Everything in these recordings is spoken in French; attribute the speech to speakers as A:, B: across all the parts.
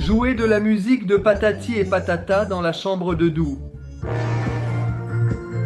A: jouer de la musique de Patati et Patata dans la chambre de Dou.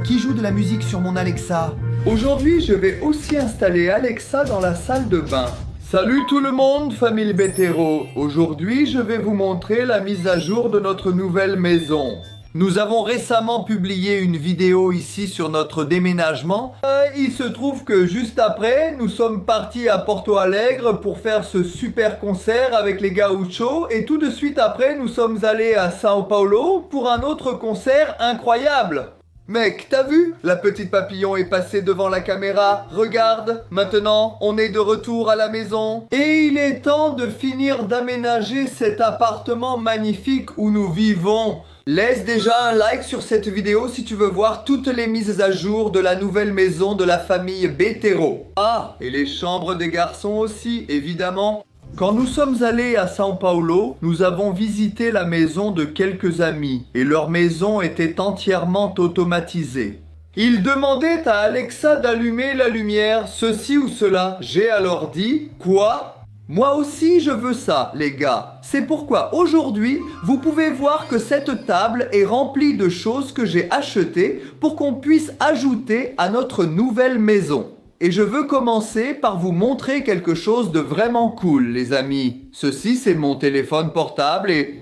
B: Qui joue de la musique sur mon Alexa?
A: Aujourd'hui, je vais aussi installer Alexa dans la salle de bain. Salut tout le monde, famille Bétéro. Aujourd'hui, je vais vous montrer la mise à jour de notre nouvelle maison. Nous avons récemment publié une vidéo ici sur notre déménagement. Il se trouve que juste après, nous sommes partis à Porto Alegre pour faire ce super concert avec les Gauchos. Et tout de suite après, nous sommes allés à São Paulo pour un autre concert incroyable. Mec, t'as vu? La petite papillon est passée devant la caméra. Regarde, maintenant, on est de retour à la maison. Et il est temps de finir d'aménager cet appartement magnifique où nous vivons. Laisse déjà un like sur cette vidéo si tu veux voir toutes les mises à jour de la nouvelle maison de la famille Bétéro. Ah, et les chambres des garçons aussi, évidemment. Quand nous sommes allés à São Paulo, nous avons visité la maison de quelques amis et leur maison était entièrement automatisée. Ils demandaient à Alexa d'allumer la lumière, ceci ou cela. J'ai alors dit, quoi ? Moi aussi je veux ça, les gars. C'est pourquoi aujourd'hui, vous pouvez voir que cette table est remplie de choses que j'ai achetées pour qu'on puisse ajouter à notre nouvelle maison. Et je veux commencer par vous montrer quelque chose de vraiment cool, les amis. Ceci, c'est mon téléphone portable et...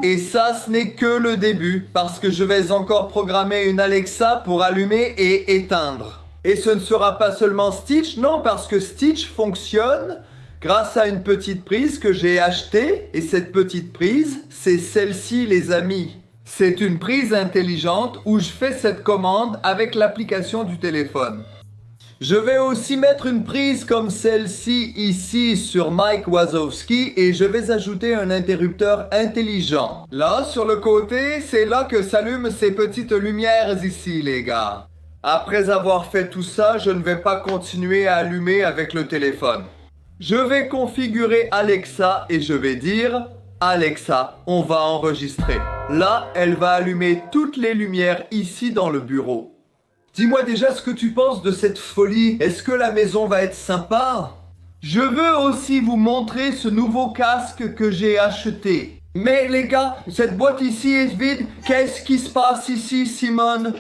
A: Et ça, ce n'est que le début, parce que je vais encore programmer une Alexa pour allumer et éteindre. Et ce ne sera pas seulement Stitch, non, parce que Stitch fonctionne grâce à une petite prise que j'ai achetée. Et cette petite prise, c'est celle-ci, les amis. C'est une prise intelligente où je fais cette commande avec l'application du téléphone. Je vais aussi mettre une prise comme celle-ci ici sur Mike Wazowski et je vais ajouter un interrupteur intelligent. Là, sur le côté, c'est là que s'allument ces petites lumières ici, les gars. Après avoir fait tout ça, je ne vais pas continuer à allumer avec le téléphone. Je vais configurer Alexa et je vais dire « Alexa, on va enregistrer ». Là, elle va allumer toutes les lumières ici dans le bureau. Dis-moi déjà ce que tu penses de cette folie. Est-ce que la maison va être sympa? Je veux aussi vous montrer ce nouveau casque que j'ai acheté. Mais les gars, cette boîte ici est vide. Qu'est-ce qui se passe ici, Simone?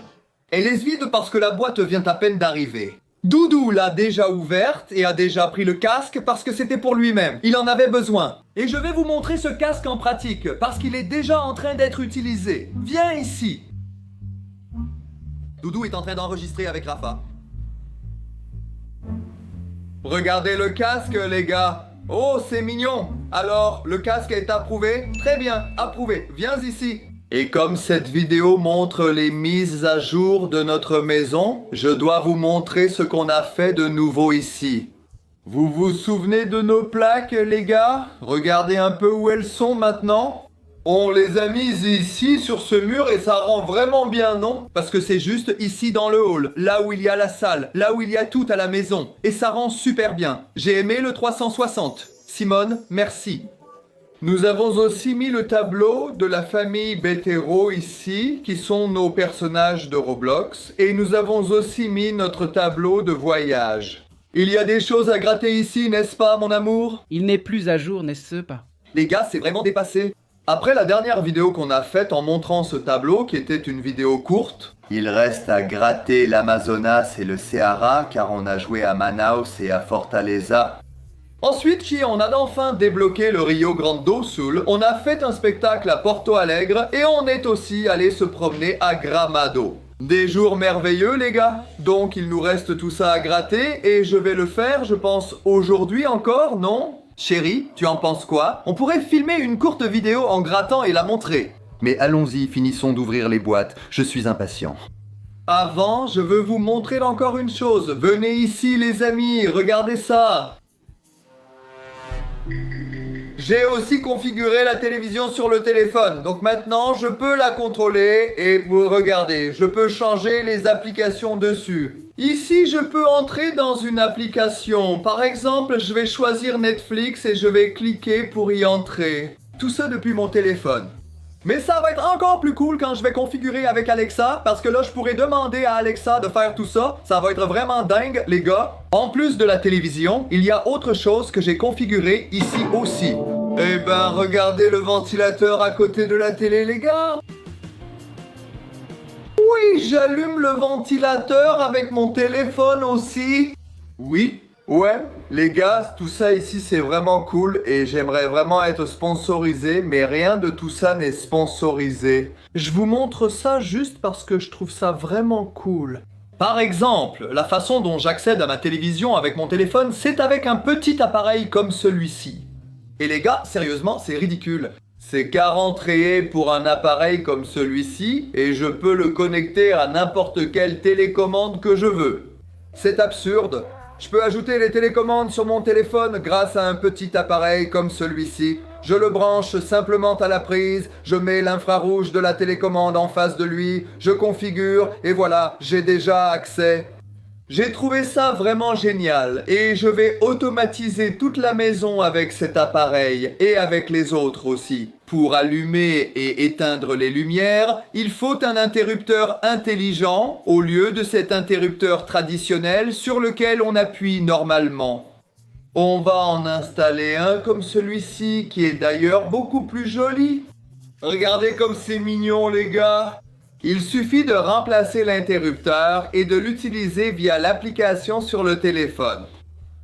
A: Elle est vide parce que la boîte vient à peine d'arriver. Doudou l'a déjà ouverte et a déjà pris le casque parce que c'était pour lui-même. Il en avait besoin. Et je vais vous montrer ce casque en pratique parce qu'il est déjà en train d'être utilisé. Viens ici. Doudou est en train d'enregistrer avec Rafa. Regardez le casque, les gars. Oh, c'est mignon. Alors, le casque est approuvé? Très bien, approuvé. Viens ici. Et comme cette vidéo montre les mises à jour de notre maison, je dois vous montrer ce qu'on a fait de nouveau ici. Vous vous souvenez de nos plaques, les gars? Regardez un peu où elles sont maintenant. On les a mises ici sur ce mur et ça rend vraiment bien, non? Parce que c'est juste ici dans le hall, là où il y a la salle, là où il y a tout à la maison. Et ça rend super bien. J'ai aimé le 360. Simone, merci. Nous avons aussi mis le tableau de la famille Bétéro ici, qui sont nos personnages de Roblox. Et nous avons aussi mis notre tableau de voyage. Il y a des choses à gratter ici, n'est-ce pas, mon amour?
C: Il n'est plus à jour, n'est-ce pas?
A: Les gars, c'est vraiment dépassé. Après la dernière vidéo qu'on a faite en montrant ce tableau, qui était une vidéo courte, il reste à gratter l'Amazonas et le Ceará, car on a joué à Manaus et à Fortaleza. Ensuite, on a enfin débloqué le Rio Grande do Sul, on a fait un spectacle à Porto Alegre, et on est aussi allé se promener à Gramado. Des jours merveilleux, les gars. Donc, il nous reste tout ça à gratter, et je vais le faire, je pense, aujourd'hui encore, non ? Chérie, tu en penses quoi? On pourrait filmer une courte vidéo en grattant et la montrer. Mais allons-y, finissons d'ouvrir les boîtes. Je suis impatient. Avant, je veux vous montrer encore une chose. Venez ici, les amis, regardez ça. J'ai aussi configuré la télévision sur le téléphone. Donc maintenant, je peux la contrôler et vous regardez. Je peux changer les applications dessus. Ici, je peux entrer dans une application. Par exemple, je vais choisir Netflix et je vais cliquer pour y entrer. Tout ça depuis mon téléphone. Mais ça va être encore plus cool quand je vais configurer avec Alexa, parce que là, je pourrais demander à Alexa de faire tout ça. Ça va être vraiment dingue, les gars. En plus de la télévision, il y a autre chose que j'ai configuré ici aussi. Eh ben, regardez le ventilateur à côté de la télé, les gars. Oui, j'allume le ventilateur avec mon téléphone aussi. Oui, ouais, les gars, tout ça ici c'est vraiment cool et j'aimerais vraiment être sponsorisé, mais rien de tout ça n'est sponsorisé. Je vous montre ça juste parce que je trouve ça vraiment cool. Par exemple, la façon dont j'accède à ma télévision avec mon téléphone, c'est avec un petit appareil comme celui-ci. Et les gars, sérieusement, c'est ridicule. C'est 40 rayés pour un appareil comme celui-ci et je peux le connecter à n'importe quelle télécommande que je veux. C'est absurde. Je peux ajouter les télécommandes sur mon téléphone grâce à un petit appareil comme celui-ci. Je le branche simplement à la prise, je mets l'infrarouge de la télécommande en face de lui, je configure et voilà, j'ai déjà accès. J'ai trouvé ça vraiment génial et je vais automatiser toute la maison avec cet appareil et avec les autres aussi. Pour allumer et éteindre les lumières, il faut un interrupteur intelligent au lieu de cet interrupteur traditionnel sur lequel on appuie normalement. On va en installer un comme celui-ci qui est d'ailleurs beaucoup plus joli. Regardez comme c'est mignon les gars. Il suffit de remplacer l'interrupteur et de l'utiliser via l'application sur le téléphone.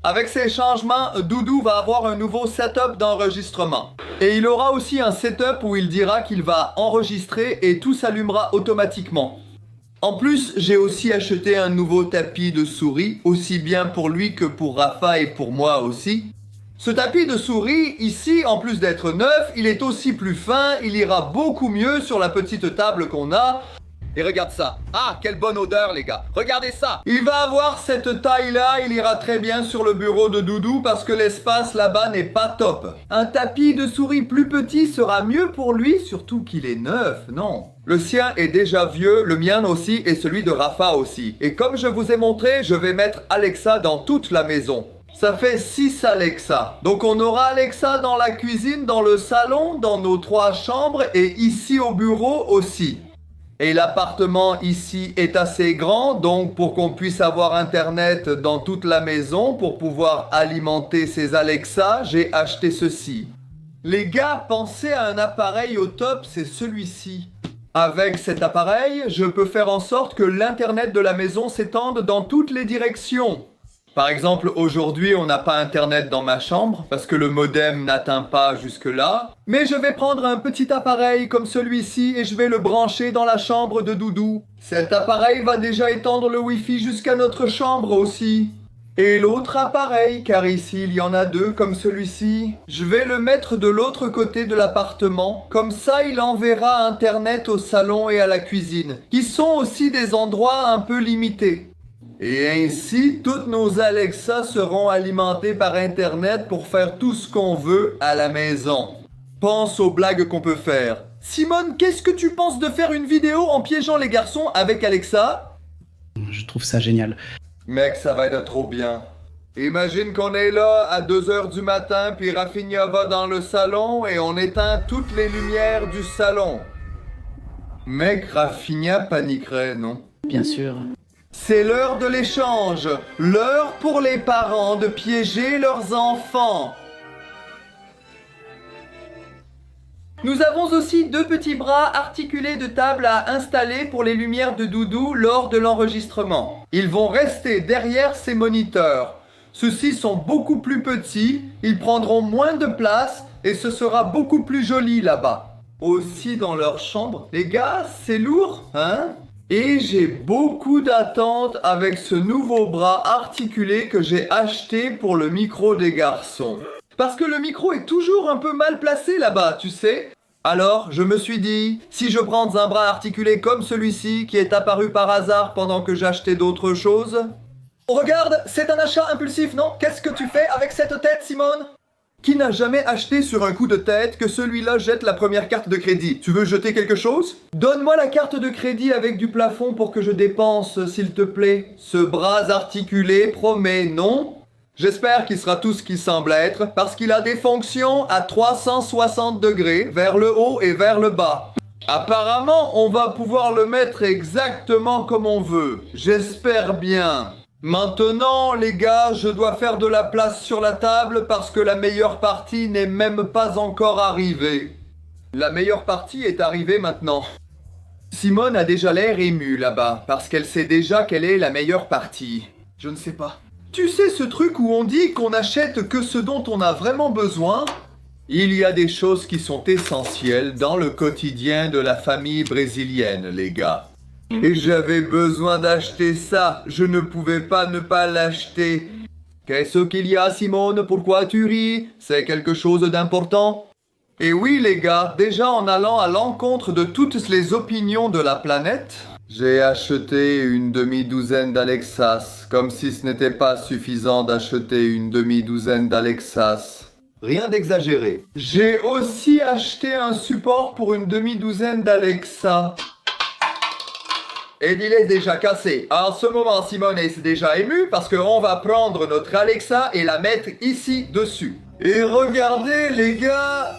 A: Avec ces changements, Doudou va avoir un nouveau setup d'enregistrement. Et il aura aussi un setup où il dira qu'il va enregistrer et tout s'allumera automatiquement. En plus, j'ai aussi acheté un nouveau tapis de souris, aussi bien pour lui que pour Rafa et pour moi aussi. Ce tapis de souris, ici, en plus d'être neuf, il est aussi plus fin, il ira beaucoup mieux sur la petite table qu'on a. Et regarde ça. Ah, quelle bonne odeur, les gars. Regardez ça. Il va avoir cette taille-là, il ira très bien sur le bureau de Doudou parce que l'espace là-bas n'est pas top. Un tapis de souris plus petit sera mieux pour lui, surtout qu'il est neuf, non? Le sien est déjà vieux, le mien aussi et celui de Rafa aussi. Et comme je vous ai montré, je vais mettre Alexa dans toute la maison. Ça fait 6 Alexa. Donc on aura Alexa dans la cuisine, dans le salon, dans nos 3 chambres et ici au bureau aussi. Et l'appartement ici est assez grand, donc pour qu'on puisse avoir Internet dans toute la maison, pour pouvoir alimenter ces Alexa, j'ai acheté ceci. Les gars, pensez à un appareil au top, c'est celui-ci. Avec cet appareil, je peux faire en sorte que l'Internet de la maison s'étende dans toutes les directions. Par exemple, aujourd'hui, on n'a pas Internet dans ma chambre parce que le modem n'atteint pas jusque-là. Mais je vais prendre un petit appareil comme celui-ci et je vais le brancher dans la chambre de Doudou. Cet appareil va déjà étendre le Wi-Fi jusqu'à notre chambre aussi. Et l'autre appareil, car ici il y en a 2 comme celui-ci, je vais le mettre de l'autre côté de l'appartement. Comme ça, il enverra Internet au salon et à la cuisine, qui sont aussi des endroits un peu limités. Et ainsi, toutes nos Alexa seront alimentées par Internet pour faire tout ce qu'on veut à la maison. Pense aux blagues qu'on peut faire. Simone, qu'est-ce que tu penses de faire une vidéo en piégeant les garçons avec Alexa?
C: Je trouve ça génial.
A: Mec, ça va être trop bien. Imagine qu'on est là à 2h du matin, puis Rafinha va dans le salon et on éteint toutes les lumières du salon. Mec, Rafinha paniquerait, non?
C: Bien sûr.
A: C'est l'heure de l'échange, l'heure pour les parents de piéger leurs enfants. Nous avons aussi 2 petits bras articulés de table à installer pour les lumières de Doudou lors de l'enregistrement. Ils vont rester derrière ces moniteurs. Ceux-ci sont beaucoup plus petits, ils prendront moins de place et ce sera beaucoup plus joli là-bas. Aussi dans leur chambre. Les gars, c'est lourd, hein? Et j'ai beaucoup d'attentes avec ce nouveau bras articulé que j'ai acheté pour le micro des garçons. Parce que le micro est toujours un peu mal placé là-bas, tu sais. Alors, je me suis dit, si je prends un bras articulé comme celui-ci, qui est apparu par hasard pendant que j'achetais d'autres choses... Oh, regarde, c'est un achat impulsif, non? Qu'est-ce que tu fais avec cette tête, Simone? Qui n'a jamais acheté sur un coup de tête que celui-là jette la première carte de crédit? Tu veux jeter quelque chose? Donne-moi la carte de crédit avec du plafond pour que je dépense, s'il te plaît. Ce bras articulé promet, non? J'espère qu'il sera tout ce qu'il semble être, parce qu'il a des fonctions à 360 degrés, vers le haut et vers le bas. Apparemment, on va pouvoir le mettre exactement comme on veut. J'espère bien. Maintenant, les gars, je dois faire de la place sur la table parce que la meilleure partie n'est même pas encore arrivée. La meilleure partie est arrivée maintenant. Simone a déjà l'air émue là-bas, parce qu'elle sait déjà quelle est la meilleure partie.
B: Je ne sais pas.
A: Tu sais ce truc où on dit qu'on n'achète que ce dont on a vraiment besoin? Il y a des choses qui sont essentielles dans le quotidien de la famille brésilienne, les gars. Et j'avais besoin d'acheter ça, je ne pouvais pas ne pas l'acheter. Qu'est-ce qu'il y a, Simone? Pourquoi tu ris? C'est quelque chose d'important? Et oui, les gars, déjà en allant à l'encontre de toutes les opinions de la planète, j'ai acheté une demi-douzaine d'Alexas, comme si ce n'était pas suffisant d'acheter une demi-douzaine d'Alexas. Rien d'exagéré. J'ai aussi acheté un support pour une demi-douzaine d'Alexa. Et il est déjà cassé. En ce moment, Simone est déjà émue parce qu'on va prendre notre Alexa et la mettre ici dessus. Et regardez, les gars...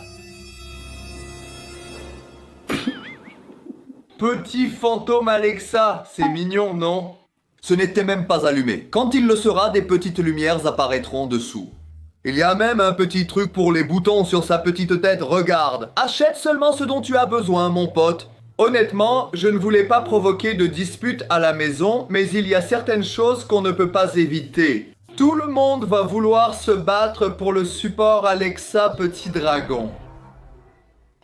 A: Petit fantôme Alexa, c'est mignon, non? Ce n'était même pas allumé. Quand il le sera, des petites lumières apparaîtront dessous. Il y a même un petit truc pour les boutons sur sa petite tête, regarde. Achète seulement ce dont tu as besoin, mon pote. Honnêtement, je ne voulais pas provoquer de dispute à la maison, mais il y a certaines choses qu'on ne peut pas éviter. Tout le monde va vouloir se battre pour le support Alexa Petit Dragon.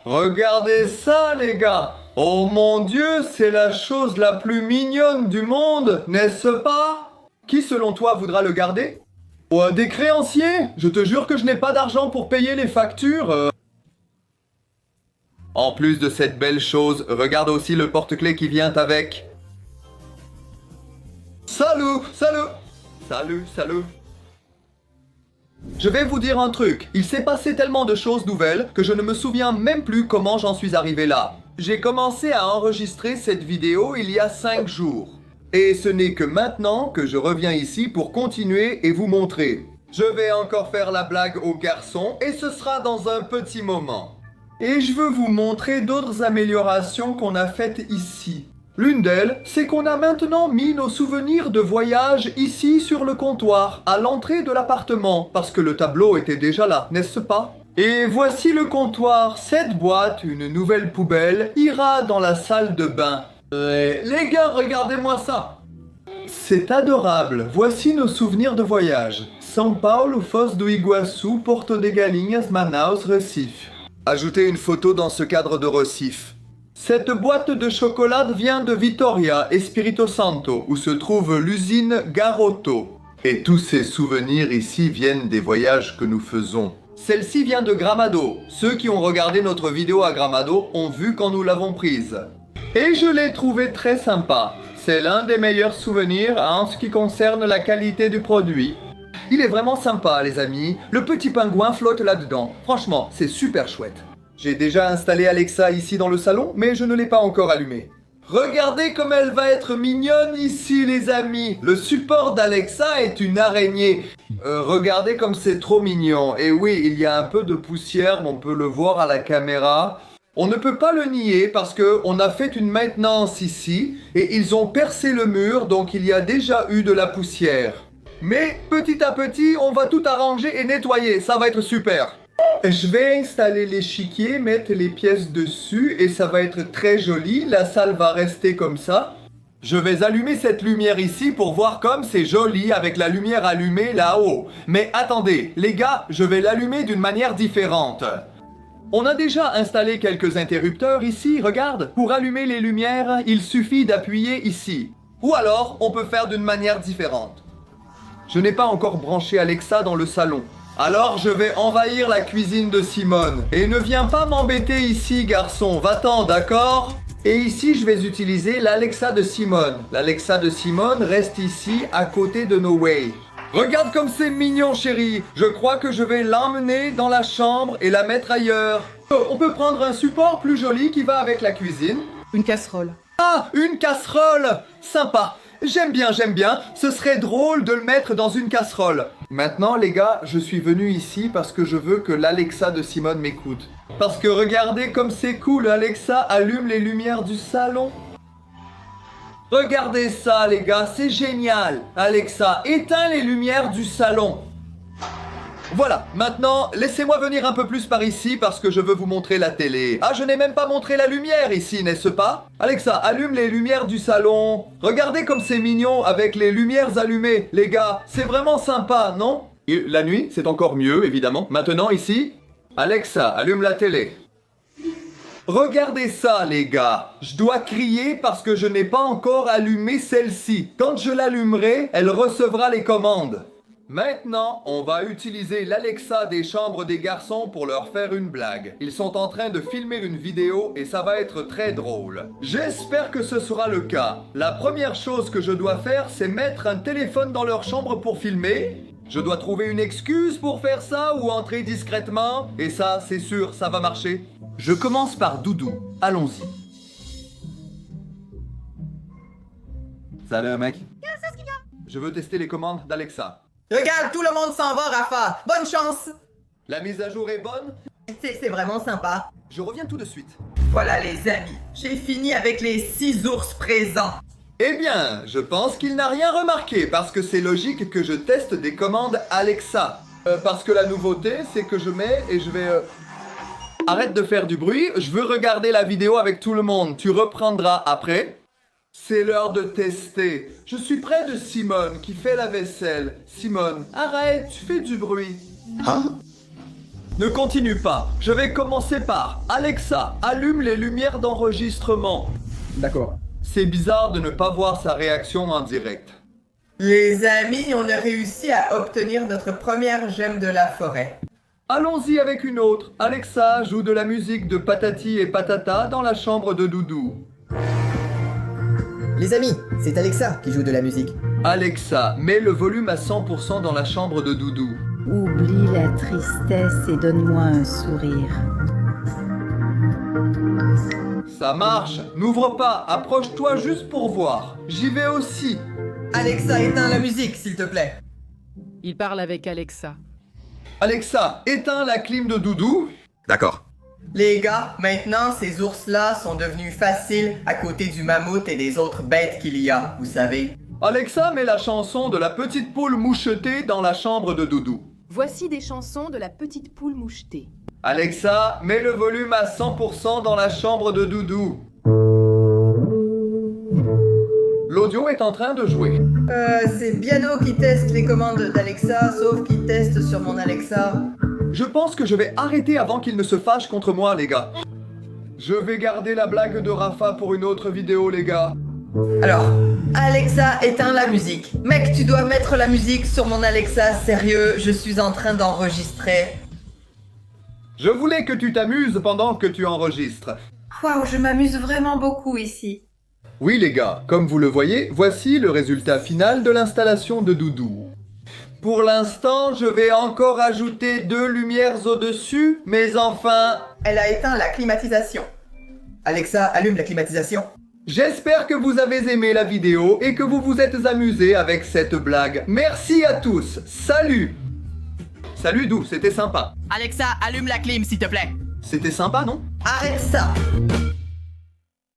A: Regardez ça, les gars! Oh mon Dieu, c'est la chose la plus mignonne du monde, n'est-ce pas? Qui, selon toi, voudra le garder? Des créanciers? Je te jure que je n'ai pas d'argent pour payer les factures. En plus de cette belle chose, regarde aussi le porte-clés qui vient avec. Salut, salut! Salut, salut! Je vais vous dire un truc, il s'est passé tellement de choses nouvelles que je ne me souviens même plus comment j'en suis arrivé là. J'ai commencé à enregistrer cette vidéo il y a 5 jours. Et ce n'est que maintenant que je reviens ici pour continuer et vous montrer. Je vais encore faire la blague aux garçons et ce sera dans un petit moment. Et je veux vous montrer d'autres améliorations qu'on a faites ici. L'une d'elles, c'est qu'on a maintenant mis nos souvenirs de voyage ici sur le comptoir, à l'entrée de l'appartement, parce que le tableau était déjà là, n'est-ce pas? Et voici le comptoir. Cette boîte, une nouvelle poubelle, ira dans la salle de bain. Les gars, regardez-moi ça! C'est adorable. Voici nos souvenirs de voyage. São Paulo, Foz do Iguaçu, Porto de Galinhas, Manaus, Recife. Ajoutez une photo dans ce cadre de Recife. Cette boîte de chocolat vient de Vitória, Espírito Santo, où se trouve l'usine Garoto. Et tous ces souvenirs ici viennent des voyages que nous faisons. Celle-ci vient de Gramado. Ceux qui ont regardé notre vidéo à Gramado ont vu quand nous l'avons prise. Et je l'ai trouvé très sympa. C'est l'un des meilleurs souvenirs en ce qui concerne la qualité du produit. Il est vraiment sympa, les amis. Le petit pingouin flotte là-dedans. Franchement, c'est super chouette. J'ai déjà installé Alexa ici dans le salon, mais je ne l'ai pas encore allumée. Regardez comme elle va être mignonne ici, les amis. Le support d'Alexa est une araignée. Regardez comme c'est trop mignon. Et oui, il y a un peu de poussière, on peut le voir à la caméra. On ne peut pas le nier parce qu'on a fait une maintenance ici et ils ont percé le mur, donc il y a déjà eu de la poussière. Mais petit à petit, on va tout arranger et nettoyer, ça va être super. Je vais installer l'échiquier, mettre les pièces dessus et ça va être très joli. La salle va rester comme ça. Je vais allumer cette lumière ici pour voir comme c'est joli avec la lumière allumée là-haut. Mais attendez, les gars, je vais l'allumer d'une manière différente. On a déjà installé quelques interrupteurs ici, regarde. Pour allumer les lumières, il suffit d'appuyer ici. Ou alors, on peut faire d'une manière différente. Je n'ai pas encore branché Alexa dans le salon. Alors je vais envahir la cuisine de Simone. Et ne viens pas m'embêter ici, garçon. Va-t'en, d'accord? Et ici, je vais utiliser l'Alexa de Simone. L'Alexa de Simone reste ici, à côté de No Way. Regarde comme c'est mignon, chérie. Je crois que je vais l'emmener dans la chambre et la mettre ailleurs. On peut prendre un support plus joli qui va avec la cuisine.
D: Une casserole.
A: Ah, une casserole! Sympa. J'aime bien, ce serait drôle de le mettre dans une casserole. Maintenant les gars, je suis venu ici parce que je veux que l'Alexa de Simone m'écoute. Parce que regardez comme c'est cool, Alexa allume les lumières du salon. Regardez ça les gars, c'est génial. Alexa, éteins les lumières du salon. Voilà, maintenant, laissez-moi venir un peu plus par ici parce que je veux vous montrer la télé. Ah, je n'ai même pas montré la lumière ici, n'est-ce pas? Alexa, allume les lumières du salon. Regardez comme c'est mignon avec les lumières allumées, les gars. C'est vraiment sympa, non? Et la nuit, c'est encore mieux, évidemment. Maintenant, ici, Alexa, allume la télé. Regardez ça, les gars. Je dois crier parce que je n'ai pas encore allumé celle-ci. Quand je l'allumerai, elle recevra les commandes. Maintenant, on va utiliser l'Alexa des chambres des garçons pour leur faire une blague. Ils sont en train de filmer une vidéo et ça va être très drôle. J'espère que ce sera le cas. La première chose que je dois faire, c'est mettre un téléphone dans leur chambre pour filmer. Je dois trouver une excuse pour faire ça ou entrer discrètement. Et ça, c'est sûr, ça va marcher. Je commence par Doudou. Allons-y. Salut, mec. Je veux tester les commandes d'Alexa.
D: Regarde, tout le monde s'en va, Rafa. Bonne chance.
A: La mise à jour est bonne?
D: C'est vraiment sympa.
A: Je reviens tout de suite.
D: Voilà les amis, j'ai fini avec les 6 ours présents.
A: Eh bien, je pense qu'il n'a rien remarqué parce que c'est logique que je teste des commandes Alexa. Parce que la nouveauté, c'est que je mets et je vais... Arrête de faire du bruit, je veux regarder la vidéo avec tout le monde. Tu reprendras après. C'est l'heure de tester. Je suis près de Simone qui fait la vaisselle. Simone, arrête, tu fais du bruit.
C: Hein?
A: Ne continue pas. Je vais commencer par Alexa, allume les lumières d'enregistrement.
C: D'accord.
A: C'est bizarre de ne pas voir sa réaction en direct.
D: Les amis, on a réussi à obtenir notre première gemme de la forêt.
A: Allons-y avec une autre. Alexa joue de la musique de Patati et Patata dans la chambre de Doudou.
E: Les amis, c'est Alexa qui joue de la musique.
A: Alexa, mets le volume à 100% dans la chambre de Doudou.
F: Oublie la tristesse et donne-moi un sourire.
A: Ça marche. N'ouvre pas. Approche-toi juste pour voir. J'y vais aussi.
D: Alexa, éteins la musique, s'il te plaît.
G: Il parle avec Alexa.
A: Alexa, éteins la clim de Doudou.
C: D'accord.
D: Les gars, maintenant ces ours-là sont devenus faciles à côté du mammouth et des autres bêtes qu'il y a, vous savez.
A: Alexa, mets la chanson de la petite poule mouchetée dans la chambre de Doudou.
H: Voici des chansons de la petite poule mouchetée.
A: Alexa, mets le volume à 100% dans la chambre de Doudou. L'audio est en train de jouer.
D: C'est Biano qui teste les commandes d'Alexa, sauf qu'il teste sur mon Alexa.
A: Je pense que je vais arrêter avant qu'il ne se fâche contre moi, les gars. Je vais garder la blague de Rafa pour une autre vidéo, les gars.
D: Alors, Alexa, éteins la musique. Mec, tu dois mettre la musique sur mon Alexa, sérieux, je suis en train d'enregistrer.
A: Je voulais que tu t'amuses pendant que tu enregistres.
H: Waouh, je m'amuse vraiment beaucoup ici.
A: Oui, les gars, comme vous le voyez, voici le résultat final de l'installation de Doudou. Pour l'instant, je vais encore ajouter 2 lumières au-dessus, mais enfin...
D: Elle a éteint la climatisation. Alexa, allume la climatisation.
A: J'espère que vous avez aimé la vidéo et que vous vous êtes amusés avec cette blague. Merci à tous, salut! Salut Dou, c'était sympa.
D: Alexa, allume la clim, s'il te plaît.
A: C'était sympa, non?
D: Arrête ça.